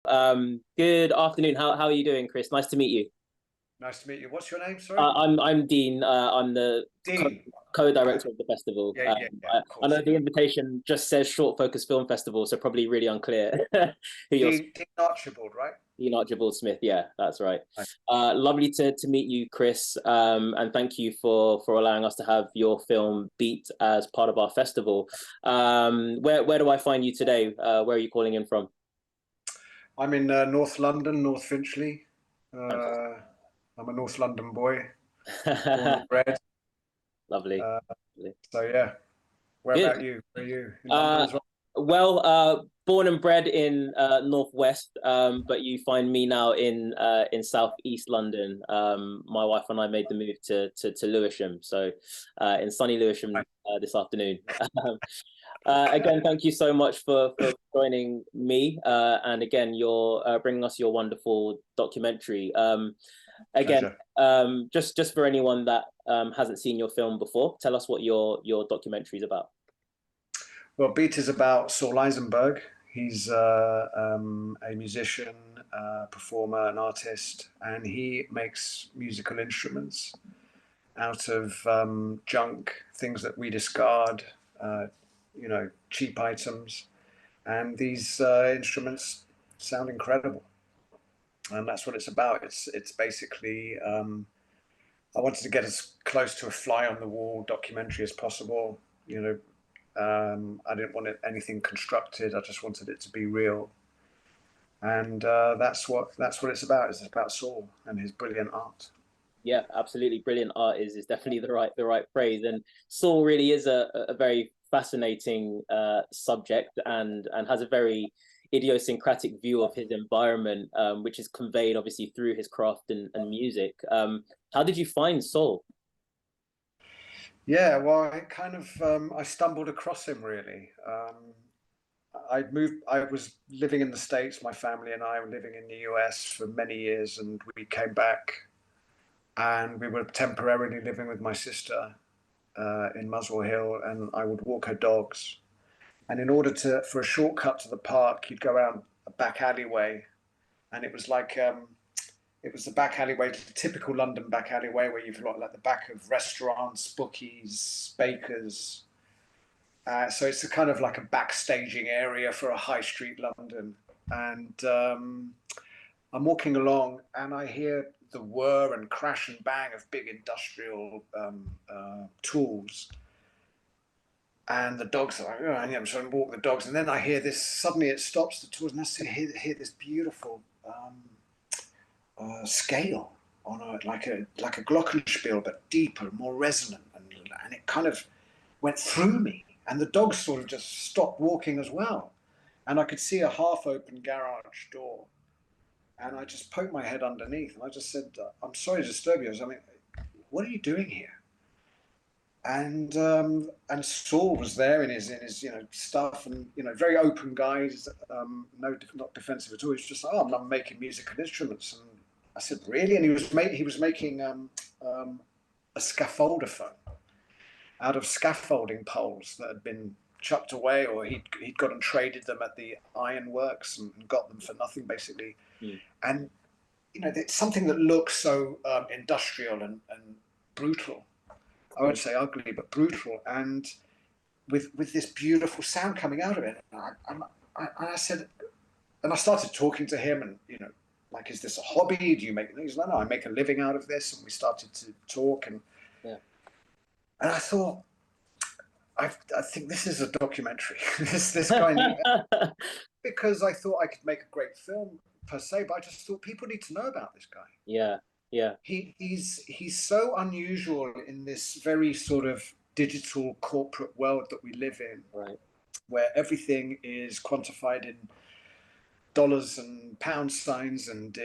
Good afternoon. How are you doing, Chris? Nice to meet you. Nice to meet you. What's your name? Sorry. I'm Dean. I'm the Dean. co-director of the festival. Yeah, of I course. know the invitation just says Short Focus Film Festival, so probably really unclear who you're. Dean Archibald, right? Dean Archibald-Smith. Yeah, that's right. Right. Lovely to meet you, Chris. And thank you for allowing us to have your film Beat as part of our festival. Where do I find you today? Where are you calling in from? I'm in North London, North Finchley. Fantastic. Uh, I'm a North London boy, born and bred. Lovely. Uh, Lovely. so yeah. Where Good. about you? Are you in London Uh, as well? Born and bred in Northwest, but you find me now in Southeast London. My wife and I made the move to Lewisham, so in sunny Lewisham Right. this afternoon. Again, thank you so much for joining me, and again, you're bringing us your wonderful documentary. Again, Pleasure. just for anyone that hasn't seen your film before, tell us what your documentary is about. Well, Beat is about Saul Eisenberg. He's a musician, performer, an artist, and he makes musical instruments out of junk, things that we discard, uh, cheap items. And these instruments sound incredible. And that's what it's about. It's basically I wanted to get as close to a fly on the wall documentary as possible. I didn't want anything constructed. I just wanted it to be real. And that's what it's about. It's about Saul and his brilliant art. Yeah, absolutely. Brilliant art is definitely the right phrase. And Saul really is a very fascinating subject and has a very idiosyncratic view of his environment, which is conveyed obviously through his craft and music. How did you find Saul? Yeah, well, I stumbled across him really. I was living in the States, my family and I were living in the US for many years, and we came back and we were temporarily living with my sister in Muswell Hill, and I would walk her dogs. And in order for a shortcut to the park, you'd go around a back alleyway, and it was the back alleyway, the typical London back alleyway where you've got like the back of restaurants, bookies, bakers. So it's a kind of like a backstaging area for a high street London. And I'm walking along and I hear the whir and crash and bang of big industrial tools. And the dogs are like, oh, and I'm trying to walk the dogs. And then I hear this, suddenly it stops the tools, and I hear this beautiful scale on like a glockenspiel, but deeper, more resonant, and it kind of went through me, and the dogs sort of just stopped walking as well, and I could see a half-open garage door, and I just poked my head underneath, and I just said, "I'm sorry to disturb you. I mean, what are you doing here?" And Saul was there in his stuff, and very open guy, no, not defensive at all. He's just like, oh, I'm making musical instruments. And I said, really? And he was making a scaffoldophone out of scaffolding poles that had been chucked away, or he'd gone and traded them at the ironworks and got them for nothing basically. Mm. And it's something that looks so industrial and brutal. I won't say ugly, but brutal, and with this beautiful sound coming out of it. I said, and I started talking to him, and like, is this a hobby? Do you make? He's like, no, I make a living out of this. And we started to talk, and Yeah. and I thought, I think this is a documentary. this guy need, because I thought I could make a great film per se, but I just thought people need to know about this guy. Yeah. Yeah. He's so unusual in this very sort of digital corporate world that we live in, Right. where everything is quantified in dollars and pound signs, and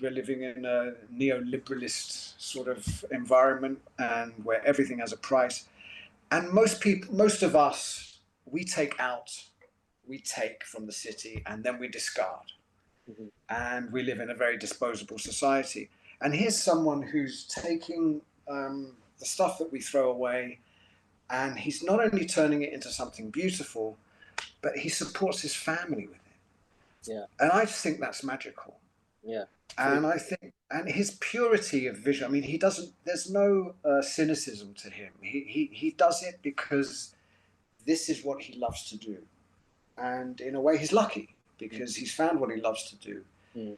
we're living in a neoliberalist sort of environment, and where everything has a price. And most of us, we take from the city, and then we discard, Mhm. and we live in a very disposable society. And here's someone who's taking the stuff that we throw away, and he's not only turning it into something beautiful, but he supports his family with it. Yeah. And I just think that's magical. Yeah. And I think, and his purity of vision, I mean, he doesn't, there's no cynicism to him. He does it because this is what he loves to do. And in a way, he's lucky because he's found what he loves to do. Mm.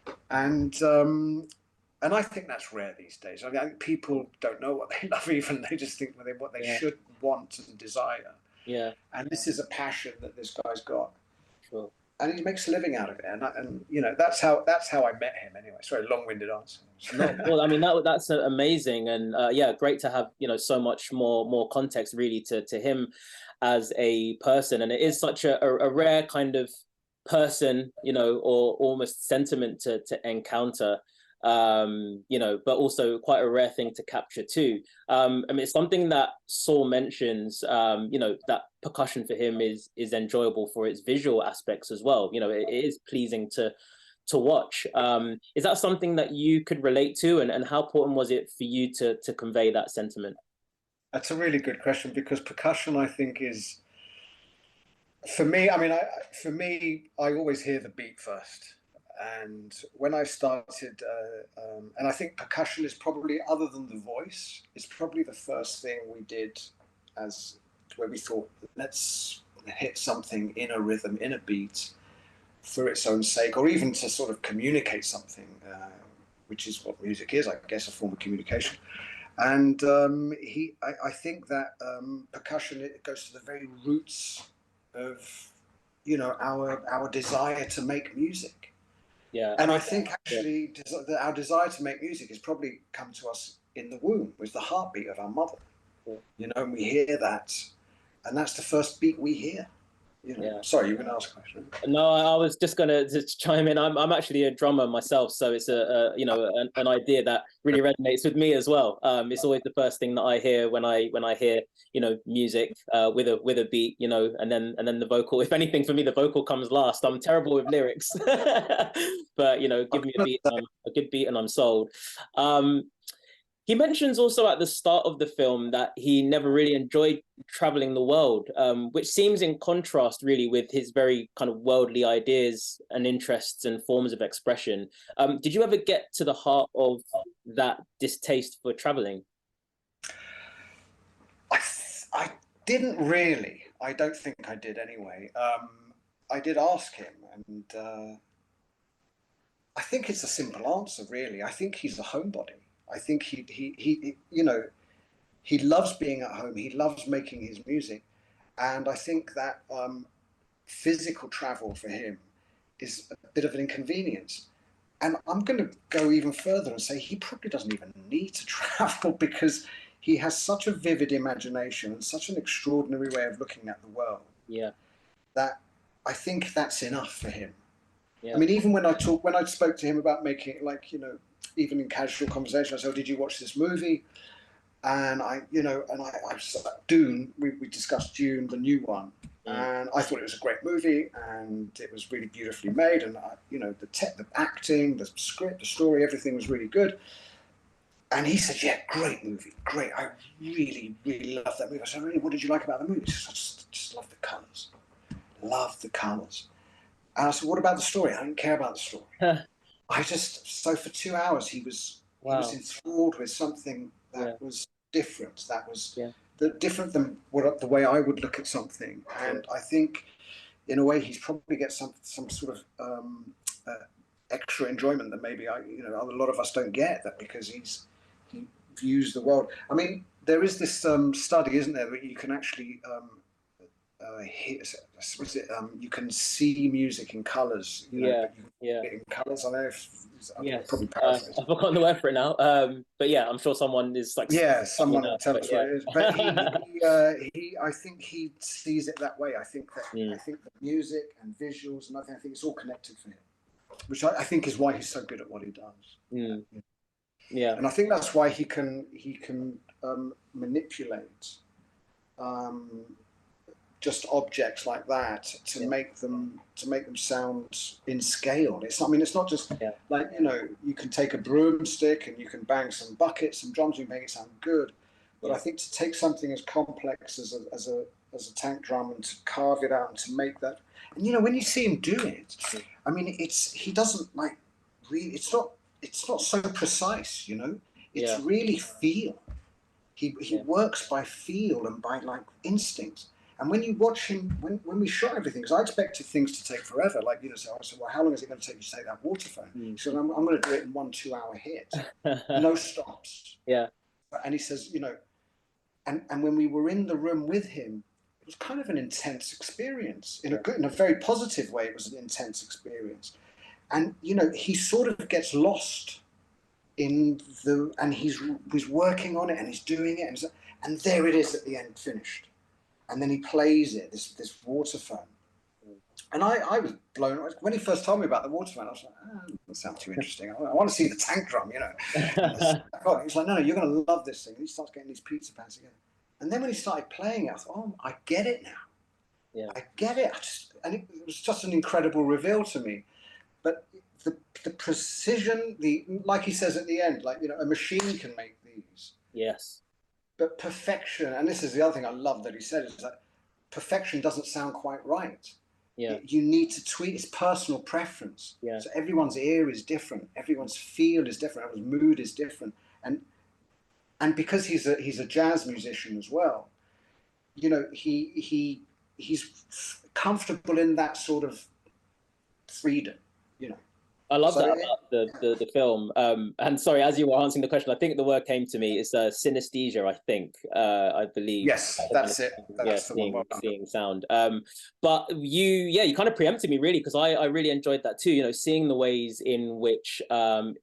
And I think that's rare these days. I mean, people don't know what they love even. They just think what they should want and desire. Yeah. And this is a passion that this guy's got. Sure. And he makes a living out of it, and you know that's how I met him. Anyway, sorry, long-winded answer. No, well, I mean that's amazing, and yeah, great to have so much more context really to him as a person, and it is such a rare kind of person, or almost sentiment to encounter, but also quite a rare thing to capture too. I mean, it's something that Saul mentions, that percussion for him is enjoyable for its visual aspects as well. It is pleasing to watch. Is that something that you could relate to, and how important was it for you to convey that sentiment? That's a really good question, because percussion, I think, is, for me, I mean, I always hear the beat first. And when I started, and I think percussion is probably, other than the voice, is probably the first thing we did where we thought, let's hit something in a rhythm, in a beat, for its own sake, or even to sort of communicate something, which is what music is, I guess, a form of communication. And I think that percussion, it goes to the very roots of, our desire to make music. Yeah. And I think actually our desire to make music has probably come to us in the womb, with the heartbeat of our mother. Yeah. And we hear that, and that's the first beat we hear. Yeah. Sorry, you were going to ask a question. No, I was just going to chime in. I'm actually a drummer myself, so it's an idea that really resonates with me as well. It's always the first thing that I hear when I hear music with a beat, and then the vocal. If anything, for me, the vocal comes last. I'm terrible with lyrics, but give me a good beat and I'm sold. He mentions also at the start of the film that he never really enjoyed traveling the world, which seems in contrast really with his very kind of worldly ideas and interests and forms of expression. Did you ever get to the heart of that distaste for traveling? I didn't really. I don't think I did anyway. I did ask him, and I think it's a simple answer, really. I think he's a homebody. I think he loves being at home. He loves making his music, and I think that physical travel for him is a bit of an inconvenience. And I'm going to go even further and say he probably doesn't even need to travel, because he has such a vivid imagination and such an extraordinary way of looking at the world. Yeah. That I think that's enough for him. Yeah. I mean, even when I spoke to him about making it, like, even in casual conversation, I said, "Oh, did you watch this movie?" And I Dune, we discussed Dune, the new one, and I thought it was a great movie, and it was really beautifully made, and the acting, the script, the story, everything was really good. And he said, "Yeah, great movie, great. I really, really love that movie." I said, "Really, what did you like about the movie?" He said, "I just love the colours, love the colours." And I said, "What about the story?" "I didn't care about the story." So for 2 hours, he was enthralled with something that was different. That was different than the way I would look at something. And I think, in a way, he's probably get some sort of extra enjoyment that maybe a lot of us don't get. That because he views the world. I mean, there is this study, isn't there, that you can actually you can see music in colours. In colours. I know if probably paraphrase. I've forgotten the word for it now. But yeah, I'm sure someone is like. Yeah, someone will tell us what it is. But I think he sees it that way. I think that music and visuals and everything, I think it's all connected for him, which I think is why he's so good at what he does. Yeah, and I think that's why he can manipulate just objects like that to make them sound in scale. It's not just like, you can take a broomstick and you can bang some buckets and drums and make it sound good. But I think to take something as complex as as a tank drum and to carve it out and to make that. And you know, when you see him do it, I mean, he doesn't like really. It's not so precise, you know. It's really feel. He works by feel and by like instinct. And when you watch him, when we shot everything, because I expected things to take forever, like, you know, so I said, well, how long is it going to take you to take that waterphone? He said, I'm going to do it in 1 2-hour hit, no stops. Yeah. And he says, you know, and when we were in the room with him, it was kind of an intense experience in a very positive way. It was an intense experience. And, you know, he sort of gets lost and he's working on it and he's doing it. And there it is at the end, finished. And then he plays it, this waterphone. And I was blown away. When he first told me about the waterphone, I was like, that sounds too interesting. I want to see the tank drum, you know. He's like, no, you're going to love this thing. And he starts getting these pizza pans together. And then when he started playing it, I thought, oh, I get it now. Yeah. I get it. And it was just an incredible reveal to me. But the precision, like he says at the end, like, you know, a machine can make these. Yes. But perfection, and this is the other thing I love that he said, is that perfection doesn't sound quite right. Yeah. You need to tweak. It's personal preference. Yeah. So everyone's ear is different. Everyone's feel is different. Everyone's mood is different. And because he's a jazz musician as well, you know, he's comfortable in that sort of freedom, you know. I love that about the film. And sorry, as you were answering the question, I think the word came to me. It's synesthesia, I think. I believe. Yes, that's it. That's the one. Seeing sound. But you kind of preempted me really, because I really enjoyed that too. You know, seeing the ways in which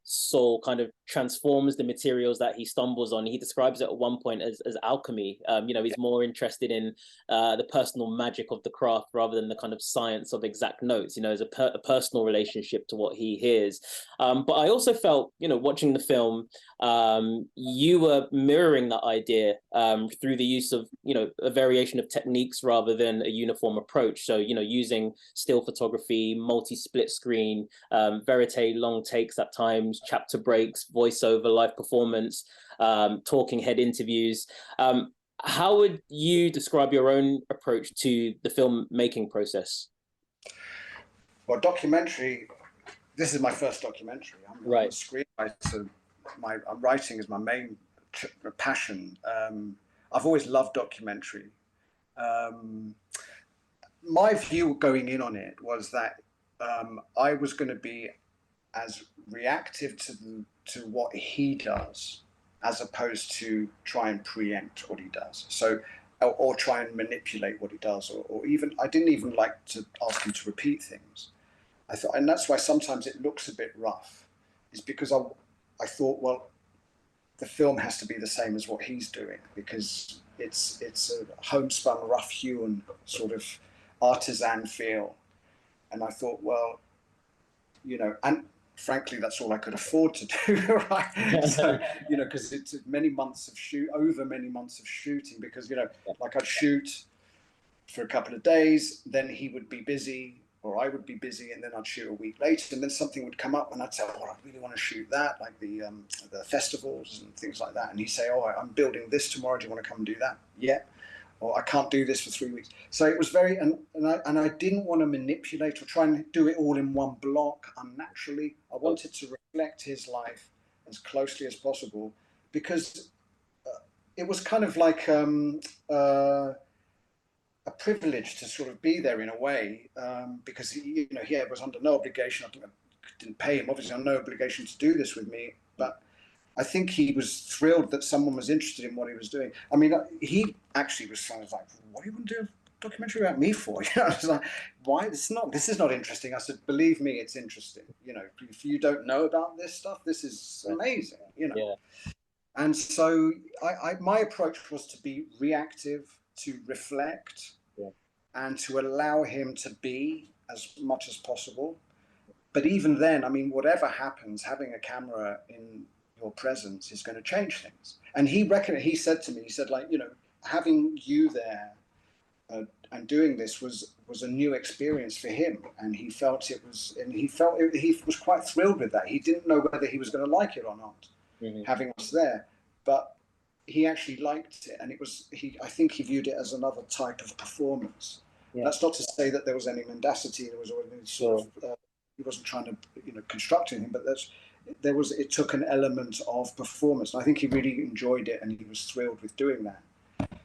Saul kind of transforms the materials that he stumbles on. He describes it at one point as alchemy. You know, he's more interested in the personal magic of the craft rather than the kind of science of exact notes. You know, as a personal relationship to what he hears. But I also felt, you know, watching the film, you were mirroring that idea through the use of, you know, a variation of techniques rather than a uniform approach. So, you know, using still photography, multi-split screen, verite long takes at times, chapter breaks, voiceover, live performance, talking head interviews. How would you describe your own approach to the filmmaking process? Well, documentary. This is my first documentary. I'm a screenwriter. Writing is my main passion. I've always loved documentary. My view going in on it was that I was going to be as reactive to what he does, as opposed to try and preempt what he does. So, or try and manipulate what he does, or even I didn't even like to ask him to repeat things. I thought, and that's why sometimes it looks a bit rough, is because I thought, well, the film has to be the same as what he's doing, because it's a homespun, rough-hewn sort of artisan feel. And I thought, well, you know, and frankly, that's all I could afford to do, right? So, you know, because it's over many months of shooting, because, you know, like I'd shoot for a couple of days, then he would be busy, or I would be busy, and then I'd shoot a week later, and then something would come up, and I'd say, oh, I really want to shoot that, like the festivals and things like that. And he'd say, oh, I'm building this tomorrow. Do you want to come and do that? Yeah. Or I can't do this for 3 weeks. So it was very, and I didn't want to manipulate or try and do it all in one block unnaturally. I wanted to reflect his life as closely as possible, because it was kind of like a privilege to sort of be there in a way, because he was under no obligation. I didn't pay him, obviously, on no obligation to do this with me, but I think he was thrilled that someone was interested in what he was doing. I mean, he actually was kind of like, what do you want to do a documentary about me for? You know, I was like, why? This is not interesting. I said, believe me, it's interesting. You know, if you don't know about this stuff, this is amazing, you know. Yeah. And so my approach was to be reactive, to reflect, and to allow him to be as much as possible. But even then, I mean, whatever happens, having a camera in your presence is going to change things. And he said to me, he said, like, you know, having you there and doing this was a new experience for him. And he was quite thrilled with that. He didn't know whether he was going to like it or not, having us there. But he actually liked it, and I think he viewed it as another type of performance. Yeah. That's not to say that there was any mendacity. There was any sort of he wasn't trying to construct anything, but it took an element of performance. And I think he really enjoyed it, and he was thrilled with doing that.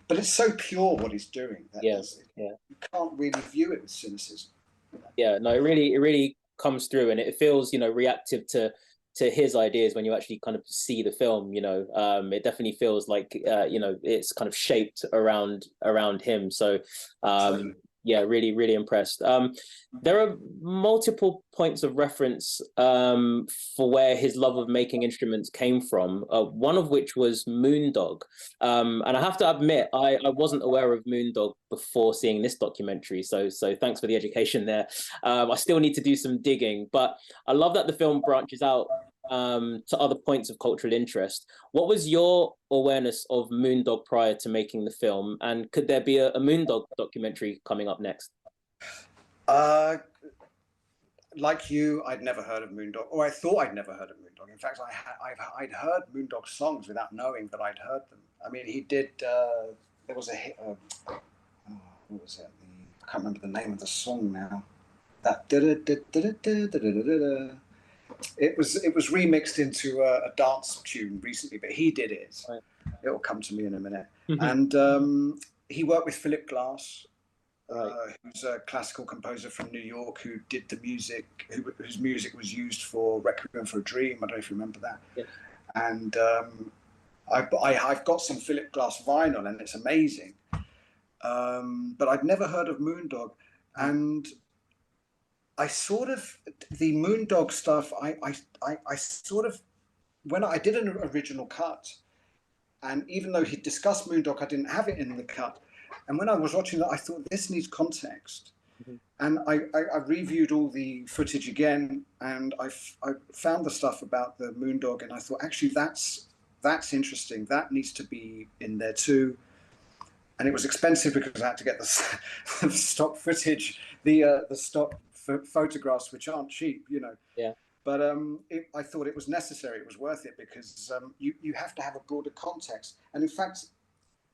But it's so pure what he's doing. You can't really view it with cynicism. Yeah, no, it really comes through, and it feels reactive to his ideas when you actually kind of see the film. It definitely feels like it's kind of shaped around him. So yeah, really impressed. There are multiple points of reference for where his love of making instruments came from, one of which was Moondog. And I have to admit, I wasn't aware of Moondog before seeing this documentary, so thanks for the education there. I still need to do some digging, but I love that the film branches out to other points of cultural interest. What was your awareness of Moondog prior to making the film, and could there be a Moondog documentary coming up next? Like you, I'd never heard of Moondog, or I thought I'd never heard of Moondog. In fact, I'd heard Moondog songs without knowing that I'd heard them. I mean, he did. There was a hit. What was it? I can't remember the name of the song now. That it was remixed into a dance tune recently, but he did it. Right. It'll come to me in a minute. And he worked with Philip Glass, who's a classical composer from New York, who did the music, whose music was used for Requiem for a Dream. I don't know if you remember that. Yes. And I've got some Philip Glass vinyl, and it's amazing. But I'd never heard of Moondog, and I sort of, the Moondog stuff, I sort of, when I did an original cut, and even though he discussed Moondog, I didn't have it in the cut. And when I was watching that, I thought, this needs context. And I reviewed all the footage again, and I found the stuff about the Moondog, and I thought, actually, that's interesting. That needs to be in there too. And it was expensive because I had to get the stock footage, the stock photographs, which aren't cheap, Yeah. But I thought it was necessary. It was worth it because you have to have a broader context. And in fact,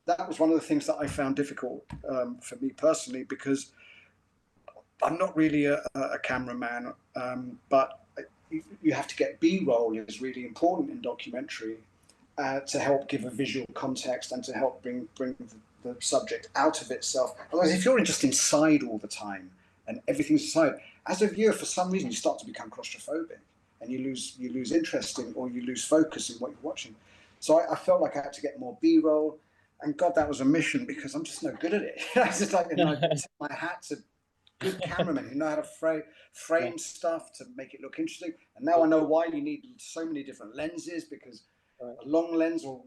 that was one of the things that I found difficult for me personally, because I'm not really a cameraman, but you have to get B-roll is really important in documentary to help give a visual context and to help bring the subject out of itself. Otherwise, if you're just inside all the time and everything's inside, as a viewer, for some reason, you start to become claustrophobic and you lose interest in, or you lose focus in what you're watching. So I felt like I had to get more B-roll, and God, that was a mission because I'm just no good at it. It's just like, I tip my hat to good cameramen who know how to frame stuff to make it look interesting. And now I know why you need so many different lenses, because a long lens will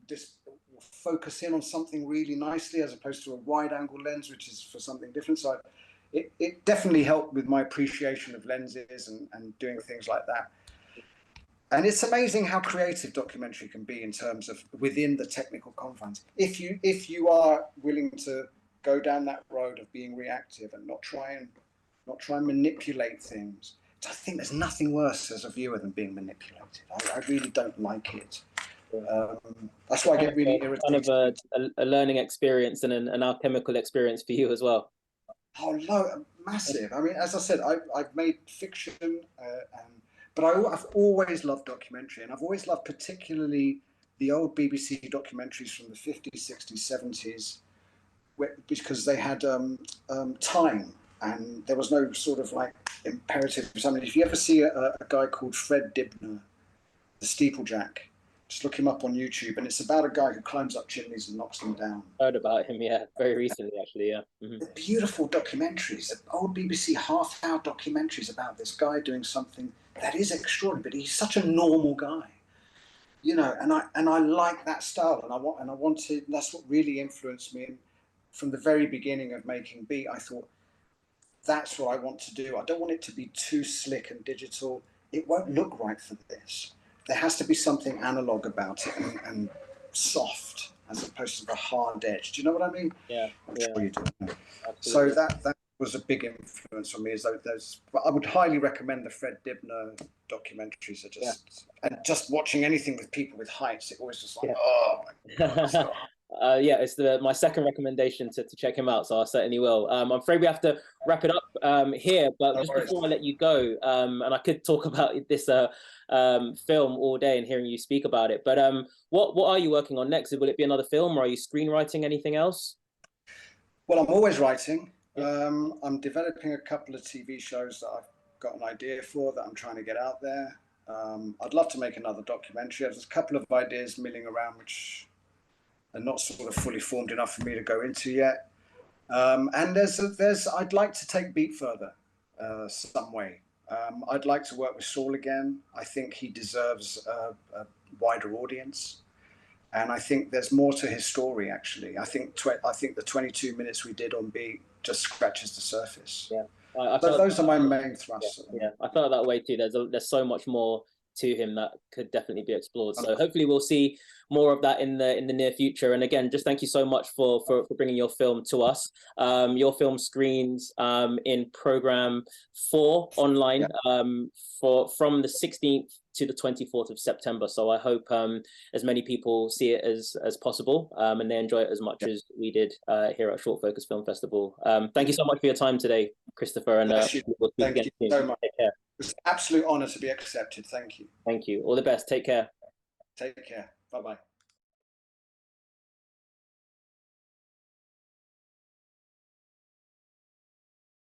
focus in on something really nicely as opposed to a wide angle lens, which is for something different. So it definitely helped with my appreciation of lenses and doing things like that. And it's amazing how creative documentary can be in terms of within the technical confines. If you are willing to go down that road of being reactive and not try and manipulate things. I think there's nothing worse as a viewer than being manipulated. I really don't like it. That's why I get really irritated. Kind of a learning experience and an alchemical experience for you as well. Oh no, massive. I mean, as I said, I've made fiction, but I've always loved documentary, and I've always loved particularly the old BBC documentaries from the 50s, 60s, 70s, because they had time, and there was no sort of like imperative for something. If you ever see a guy called Fred Dibner, the Steeplejack, just look him up on YouTube, and it's about a guy who climbs up chimneys and knocks them down. Heard about him, yeah, very recently actually, yeah. The beautiful documentaries, old BBC half-hour documentaries about this guy doing something that is extraordinary, but he's such a normal guy, and I like that style, and I wanted. That's what really influenced me. And from the very beginning of making Beat, I thought, that's what I want to do. I don't want it to be too slick and digital. It won't look right for this. There has to be something analog about it and soft, as opposed to the hard edge. Do you know what I mean? Yeah. I'm sure you do. So that was a big influence on me. Is those I would highly recommend the Fred Dibner documentaries. Are just and just watching anything with people with heights, it always just like, oh my God. So, yeah, it's my second recommendation to check him out, so I certainly will. I'm afraid we have to wrap it up here, but just before I let you go, and I could talk about this film all day and hearing you speak about it, but what are you working on next? Will it be another film, or are you screenwriting anything else? Well, I'm always writing. I'm developing a couple of TV shows that I've got an idea for that I'm trying to get out there. I'd love to make another documentary. There's a couple of ideas milling around which are not sort of fully formed enough for me to go into yet. And I'd like to take Beat further some way. I'd like to work with Saul again. I think he deserves a wider audience. And I think there's more to his story, actually. I think the 22 minutes we did on Beat just scratches the surface. Yeah, those are my main thrusts. Yeah, I felt that way too. There's so much more to him that could definitely be explored. So hopefully we'll see more of that in the near future. And again, just thank you so much for bringing your film to us. Your film screens in program 4 online from the 16th to the 24th of September. So I hope as many people see it as possible and they enjoy it as much as we did here at Short Focus Film Festival. Thank you so much for your time today, Christopher. And thank you so much. Take care. It's an absolute honor to be accepted. Thank you. Thank you. All the best. Take care. Take care. Bye-bye.